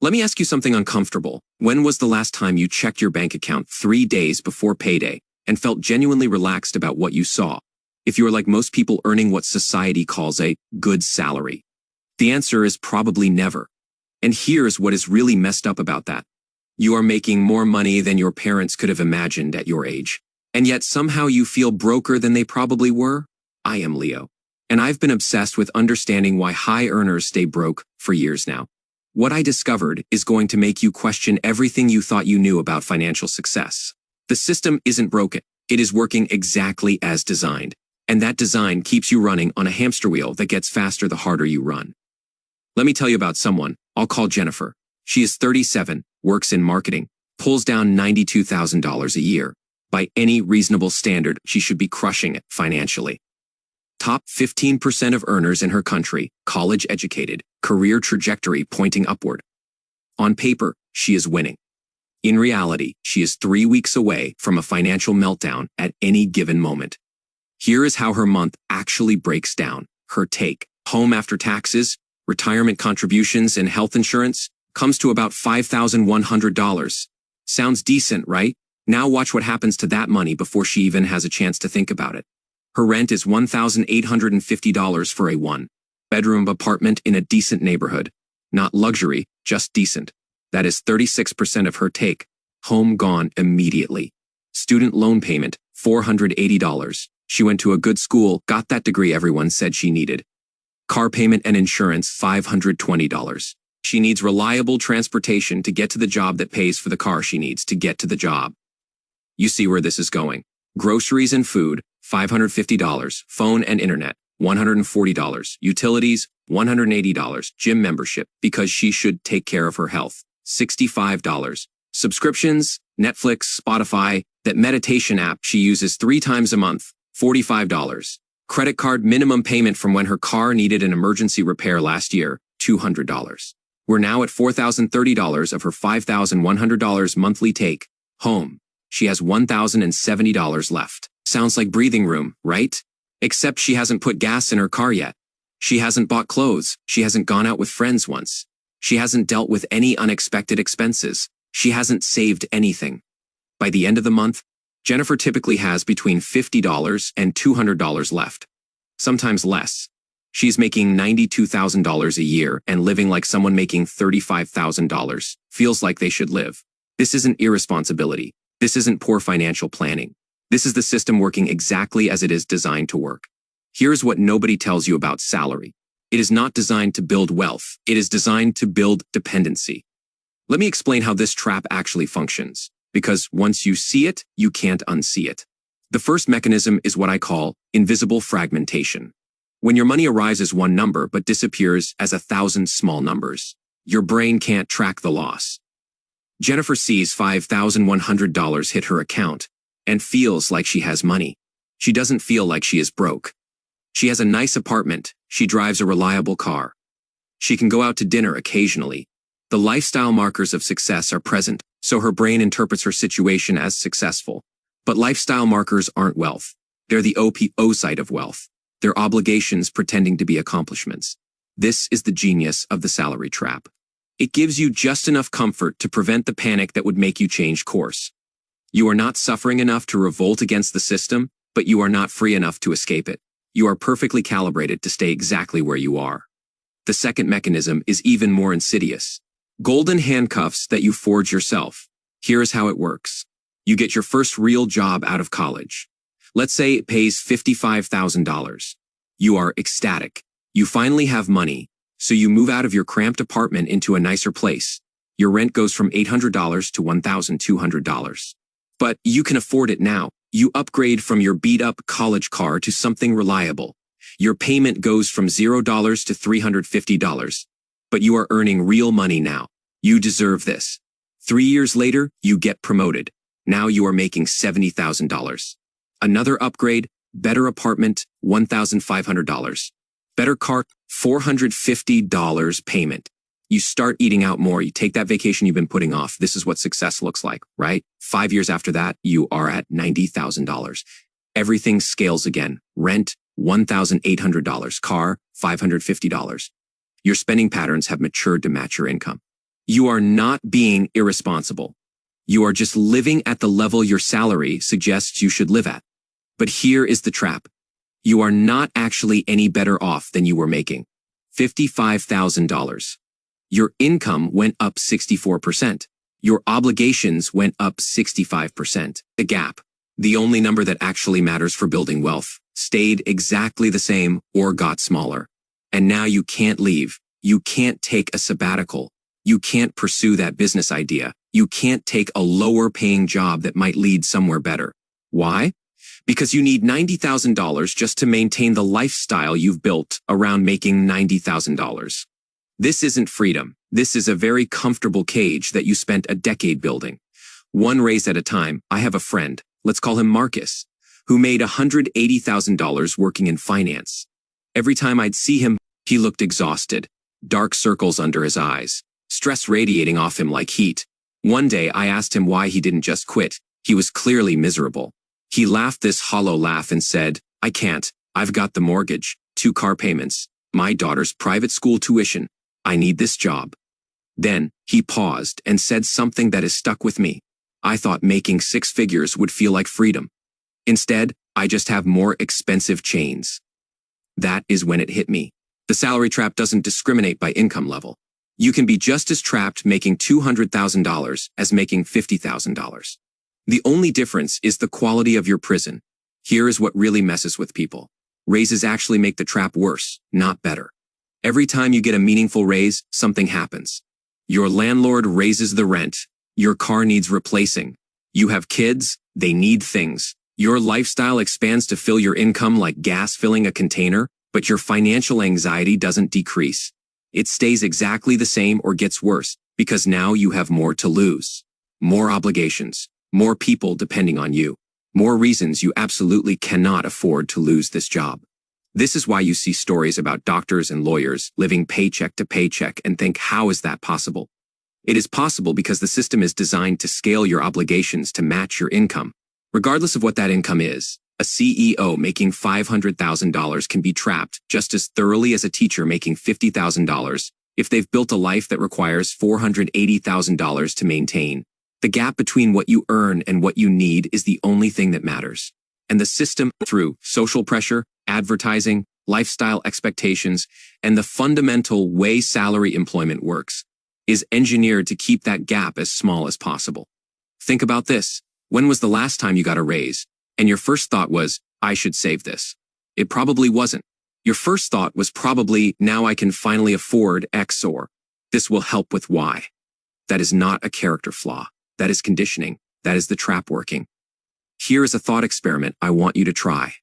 Let me ask you something uncomfortable. When was the last time you checked your bank account 3 days before payday and felt genuinely relaxed about what you saw? If you are like most people earning what society calls a good salary? The answer is probably never. And here's what is really messed up about that. You are making more money than your parents could have imagined at your age. And yet somehow you feel broker than they probably were? I am Leo. And I've been obsessed with understanding why high earners stay broke for years now. What I discovered is going to make you question everything you thought you knew about financial success. The system isn't broken. It is working exactly as designed. And that design keeps you running on a hamster wheel that gets faster the harder you run. Let me tell you about someone. I'll call Jennifer. She is 37, works in marketing, pulls down $92,000 a year. By any reasonable standard, she should be crushing it financially. Top 15% of earners in her country, college educated, career trajectory pointing upward. On paper, she is winning. In reality, she is 3 weeks away from a financial meltdown at any given moment. Here is how her month actually breaks down. Her take, home after taxes, retirement contributions, and health insurance, comes to about $5,100. Sounds decent, right? Now watch what happens to that money before she even has a chance to think about it. Her rent is $1,850 for a one-bedroom apartment in a decent neighborhood. Not luxury, just decent. That is 36% of her take. Home gone immediately. Student loan payment, $480. She went to a good school, got that degree everyone said she needed. Car payment and insurance, $520. She needs reliable transportation to get to the job that pays for the car she needs to get to the job. You see where this is going. Groceries and food, $550. Phone and internet, $140. Utilities, $180. Gym membership, because she should take care of her health, $65. Subscriptions, Netflix, Spotify, that meditation app she uses 3 times a month, $45. Credit card minimum payment from when her car needed an emergency repair last year, $200. We're now at $4,030 of her $5,100 monthly take. Home. She has $1,070 left. Sounds like breathing room, right? Except she hasn't put gas in her car yet. She hasn't bought clothes. She hasn't gone out with friends once. She hasn't dealt with any unexpected expenses. She hasn't saved anything. By the end of the month, Jennifer typically has between $50 and $200 left. Sometimes less. She's making $92,000 a year and living like someone making $35,000 feels like they should live. This isn't irresponsibility. This isn't poor financial planning. This is the system working exactly as it is designed to work. Here's what nobody tells you about salary. It is not designed to build wealth. It is designed to build dependency. Let me explain how this trap actually functions, because once you see it, you can't unsee it. The first mechanism is what I call invisible fragmentation. When your money arrives as one number but disappears as 1,000 small numbers, your brain can't track the loss. Jennifer sees $5,100 hit her account and feels like she has money. She doesn't feel like she is broke. She has a nice apartment. She drives a reliable car. She can go out to dinner occasionally. The lifestyle markers of success are present, so her brain interprets her situation as successful. But lifestyle markers aren't wealth. They're the opposite of wealth. They're obligations pretending to be accomplishments. This is the genius of the salary trap. It gives you just enough comfort to prevent the panic that would make you change course. You are not suffering enough to revolt against the system, but you are not free enough to escape it. You are perfectly calibrated to stay exactly where you are. The second mechanism is even more insidious. Golden handcuffs that you forge yourself. Here is how it works. You get your first real job out of college. Let's say it pays $55,000. You are ecstatic. You finally have money, so you move out of your cramped apartment into a nicer place. Your rent goes from $800 to $1,200. But you can afford it now. You upgrade from your beat-up college car to something reliable. Your payment goes from $0 to $350. But you are earning real money now. You deserve this. 3 years later, you get promoted. Now you are making $70,000. Another upgrade, better apartment, $1,500. Better car, $450 payment. You start eating out more. You take that vacation you've been putting off. This is what success looks like, right? 5 years after that, you are at $90,000. Everything scales again. Rent, $1,800. Car, $550. Your spending patterns have matured to match your income. You are not being irresponsible. You are just living at the level your salary suggests you should live at. But here is the trap. You are not actually any better off than you were making. $55,000. Your income went up 64%. Your obligations went up 65%. The gap, the only number that actually matters for building wealth, stayed exactly the same or got smaller. And now you can't leave. You can't take a sabbatical. You can't pursue that business idea. You can't take a lower paying job that might lead somewhere better. Why? Because you need $90,000 just to maintain the lifestyle you've built around making $90,000. This isn't freedom. This is a very comfortable cage that you spent a decade building. One raise at a time. I have a friend, let's call him Marcus, who made $180,000 working in finance. Every time I'd see him, he looked exhausted, dark circles under his eyes, stress radiating off him like heat. One day I asked him why he didn't just quit. He was clearly miserable. He laughed this hollow laugh and said, "I can't. I've got the mortgage, 2 car payments, my daughter's private school tuition. I need this job." Then he paused and said something that has stuck with me. I thought making 6 figures would feel like freedom. Instead, I just have more expensive chains. That is when it hit me. The salary trap doesn't discriminate by income level. You can be just as trapped making $200,000 as making $50,000. The only difference is the quality of your prison. Here is what really messes with people. Raises actually make the trap worse, not better. Every time you get a meaningful raise, something happens. Your landlord raises the rent. Your car needs replacing. You have kids, they need things. Your lifestyle expands to fill your income like gas filling a container, but your financial anxiety doesn't decrease. It stays exactly the same or gets worse, because now you have more to lose. More obligations. More people depending on you. More reasons you absolutely cannot afford to lose this job. This is why you see stories about doctors and lawyers living paycheck to paycheck and think, how is that possible? It is possible because the system is designed to scale your obligations to match your income. Regardless of what that income is, a CEO making $500,000 can be trapped just as thoroughly as a teacher making $50,000 if they've built a life that requires $480,000 to maintain. The gap between what you earn and what you need is the only thing that matters. And the system, through social pressure, advertising, lifestyle expectations, and the fundamental way salary employment works, is engineered to keep that gap as small as possible. Think about this. When was the last time you got a raise, and your first thought was, I should save this? It probably wasn't. Your first thought was probably, now I can finally afford X, or this will help with Y. That is not a character flaw. That is conditioning. That is the trap working. Here is a thought experiment I want you to try.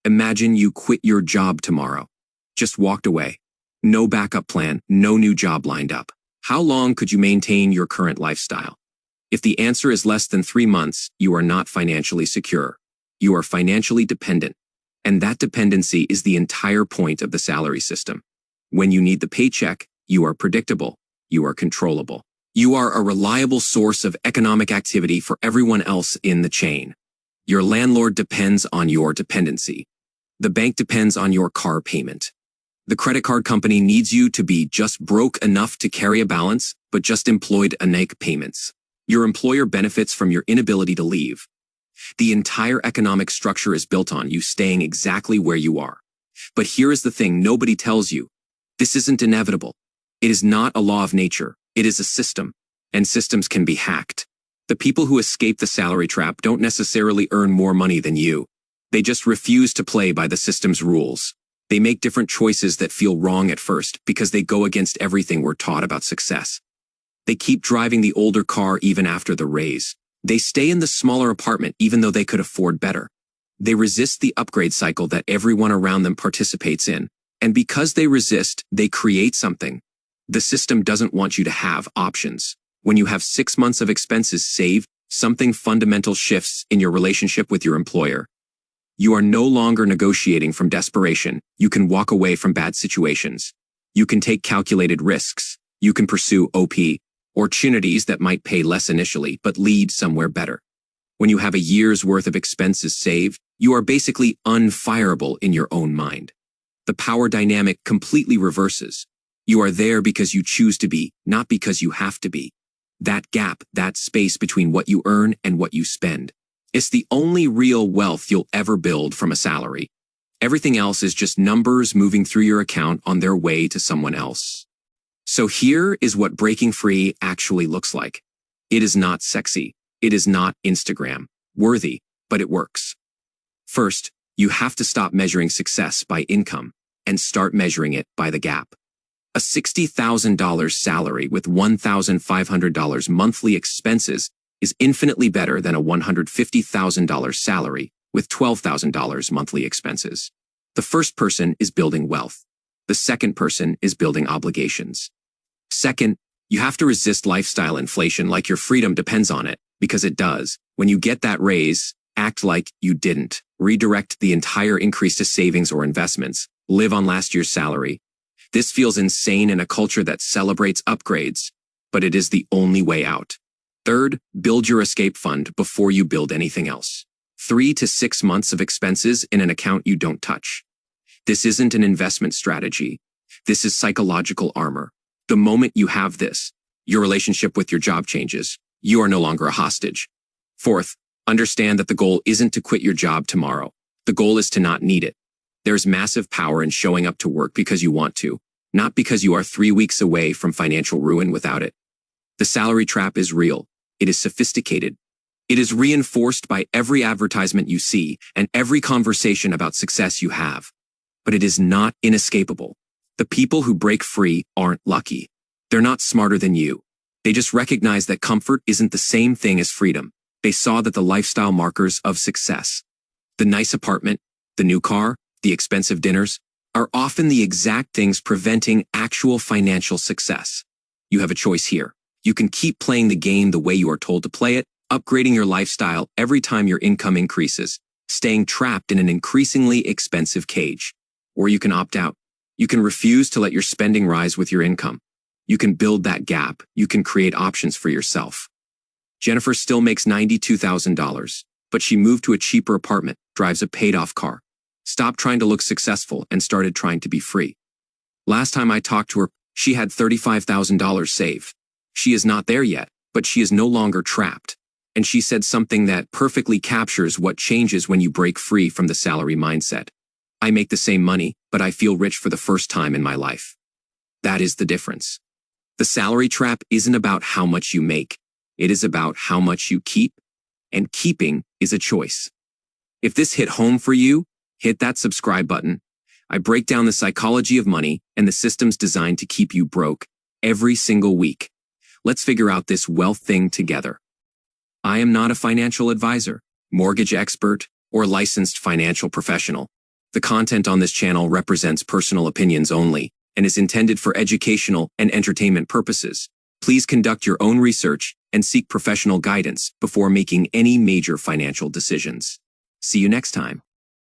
Imagine you quit your job tomorrow. Just walked away. No backup plan, no new job lined up. How long could you maintain your current lifestyle? If the answer is less than 3 months, you are not financially secure. You are financially dependent. And that dependency is the entire point of the salary system. When you need the paycheck, you are predictable. You are controllable. You are a reliable source of economic activity for everyone else in the chain. Your landlord depends on your dependency. The bank depends on your car payment. The credit card company needs you to be just broke enough to carry a balance, but just employed to make payments. Your employer benefits from your inability to leave. The entire economic structure is built on you staying exactly where you are. But here is the thing nobody tells you. This isn't inevitable. It is not a law of nature. It is a system, and systems can be hacked. The people who escape the salary trap don't necessarily earn more money than you. They just refuse to play by the system's rules. They make different choices that feel wrong at first because they go against everything we're taught about success. They keep driving the older car even after the raise. They stay in the smaller apartment even though they could afford better. They resist the upgrade cycle that everyone around them participates in. And because they resist, they create something. The system doesn't want you to have options. When you have 6 months of expenses saved, something fundamental shifts in your relationship with your employer. You are no longer negotiating from desperation. You can walk away from bad situations. You can take calculated risks. You can pursue opportunities that might pay less initially but lead somewhere better. When you have a year's worth of expenses saved, you are basically unfireable in your own mind. The power dynamic completely reverses. You are there because you choose to be, not because you have to be. That gap, that space between what you earn and what you spend, it's the only real wealth you'll ever build from a salary. Everything else is just numbers moving through your account on their way to someone else. So here is what breaking free actually looks like. It is not sexy. It is not Instagram worthy, but it works. First, you have to stop measuring success by income and start measuring it by the gap. A $60,000 salary with $1,500 monthly expenses is infinitely better than a $150,000 salary with $12,000 monthly expenses. The first person is building wealth. The second person is building obligations. Second, you have to resist lifestyle inflation like your freedom depends on it, because it does. When you get that raise, act like you didn't. Redirect the entire increase to savings or investments. Live on last year's salary. This feels insane in a culture that celebrates upgrades, but it is the only way out. Third, build your escape fund before you build anything else. 3 to 6 months of expenses in an account you don't touch. This isn't an investment strategy. This is psychological armor. The moment you have this, your relationship with your job changes. You are no longer a hostage. Fourth, understand that the goal isn't to quit your job tomorrow. The goal is to not need it. There's massive power in showing up to work because you want to, not because you are 3 weeks away from financial ruin without it. The salary trap is real. It is sophisticated. It is reinforced by every advertisement you see and every conversation about success you have. But it is not inescapable. The people who break free aren't lucky. They're not smarter than you. They just recognize that comfort isn't the same thing as freedom. They saw that the lifestyle markers of success, the nice apartment, the new car, the expensive dinners, are often the exact things preventing actual financial success. You have a choice here. You can keep playing the game the way you are told to play it, upgrading your lifestyle every time your income increases, staying trapped in an increasingly expensive cage. Or you can opt out. You can refuse to let your spending rise with your income. You can build that gap. You can create options for yourself. Jennifer still makes $92,000, but she moved to a cheaper apartment, drives a paid-off car, stopped trying to look successful, and started trying to be free. Last time I talked to her, she had $35,000 saved. She is not there yet, but she is no longer trapped. And she said something that perfectly captures what changes when you break free from the salary mindset. I make the same money, but I feel rich for the first time in my life. That is the difference. The salary trap isn't about how much you make. It is about how much you keep, and keeping is a choice. If this hit home for you, hit that subscribe button. I break down the psychology of money and the systems designed to keep you broke every single week. Let's figure out this wealth thing together. I am not a financial advisor, mortgage expert, or licensed financial professional. The content on this channel represents personal opinions only and is intended for educational and entertainment purposes. Please conduct your own research and seek professional guidance before making any major financial decisions. See you next time.